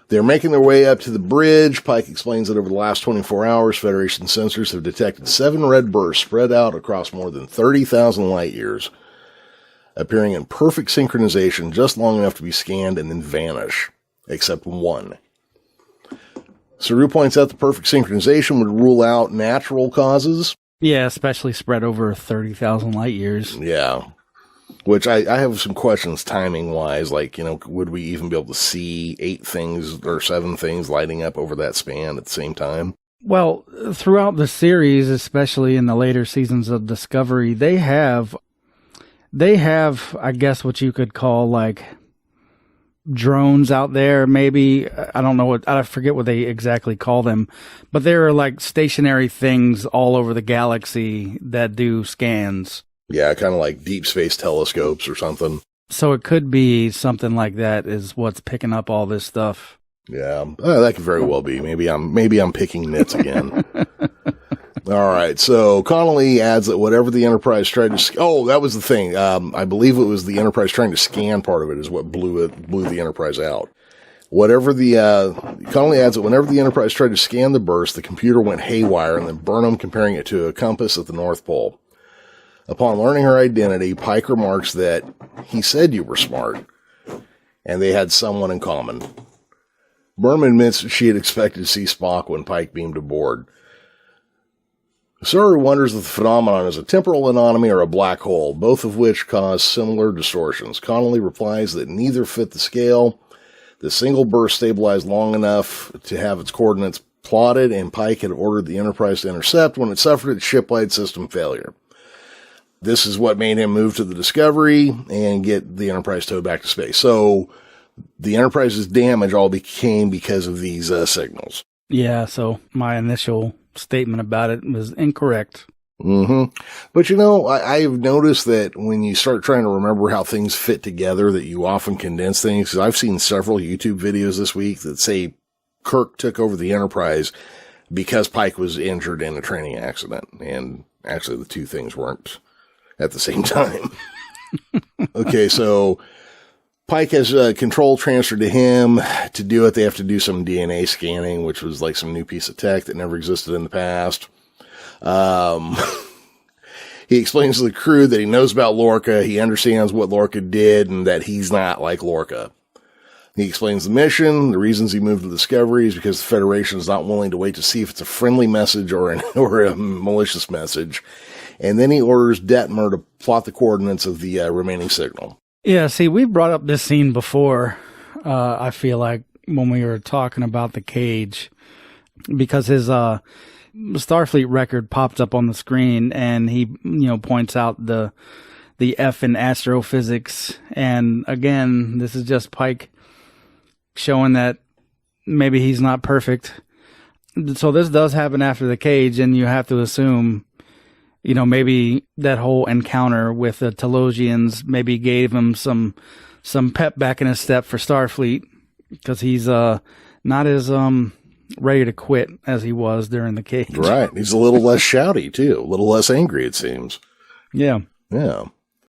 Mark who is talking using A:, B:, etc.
A: They're making their way up to the bridge. Pike explains that over the last 24 hours, Federation sensors have detected 7 red bursts spread out across more than 30,000 light years, appearing in perfect synchronization just long enough to be scanned and then vanish, except one. Saru points out the perfect synchronization would rule out natural causes.
B: Yeah, especially spread over 30,000 light years.
A: Yeah. Which I have some questions timing-wise, like, would we even be able to see 8 things or 7 things lighting up over that span at the same time?
B: Well, throughout the series, especially in the later seasons of Discovery, they have, I guess, what you could call, like, drones out there, maybe. I forget what they exactly call them, but there are, like, stationary things all over the galaxy that do scans.
A: Yeah, kind of like deep space telescopes or something.
B: So it could be something like that is what's picking up all this stuff.
A: Yeah, that could very well be. Maybe I'm picking nits again. All right, so Connolly adds that whatever the Enterprise tried to... that was the thing. I believe it was the Enterprise trying to scan part of it is what blew the Enterprise out. Connolly adds that whenever the Enterprise tried to scan the burst, the computer went haywire and then Burnham comparing it to a compass at the North Pole. Upon learning her identity, Pike remarks that he said you were smart, and they had someone in common. Burnham admits that she had expected to see Spock when Pike beamed aboard. Saru wonders if the phenomenon is a temporal anomaly or a black hole, both of which cause similar distortions. Connolly replies that neither fit the scale. The single burst stabilized long enough to have its coordinates plotted, and Pike had ordered the Enterprise to intercept when it suffered its ship-wide system failure. This is what made him move to the Discovery and get the Enterprise towed back to space. So the Enterprise's damage all became because of these signals.
B: Yeah, so my initial statement about it was incorrect.
A: Mm-hmm. But I've noticed that when you start trying to remember how things fit together, that you often condense things. Because I've seen several YouTube videos this week that say Kirk took over the Enterprise because Pike was injured in a training accident. And actually the two things weren't at the same time. Okay, so Pike has control transferred to him. To do it, they have to do some DNA scanning, which was like some new piece of tech that never existed in the past. He explains to the crew that he knows about Lorca, he understands what Lorca did, and that he's not like Lorca. He explains the mission, the reasons he moved to Discovery is because the Federation is not willing to wait to see if it's a friendly message or a malicious message. And then he orders Detmer to plot the coordinates of the remaining signal.
B: Yeah, see, we brought up this scene before, I feel like, when we were talking about the cage, because his Starfleet record popped up on the screen, and he, points out the F in astrophysics. And again, this is just Pike showing that maybe he's not perfect. So this does happen after the cage, and you have to assume, maybe that whole encounter with the Telosians maybe gave him some pep back in his step for Starfleet, because he's not as ready to quit as he was during the cage.
A: Right. He's a little less shouty, too. A little less angry, it seems.
B: Yeah.
A: Yeah.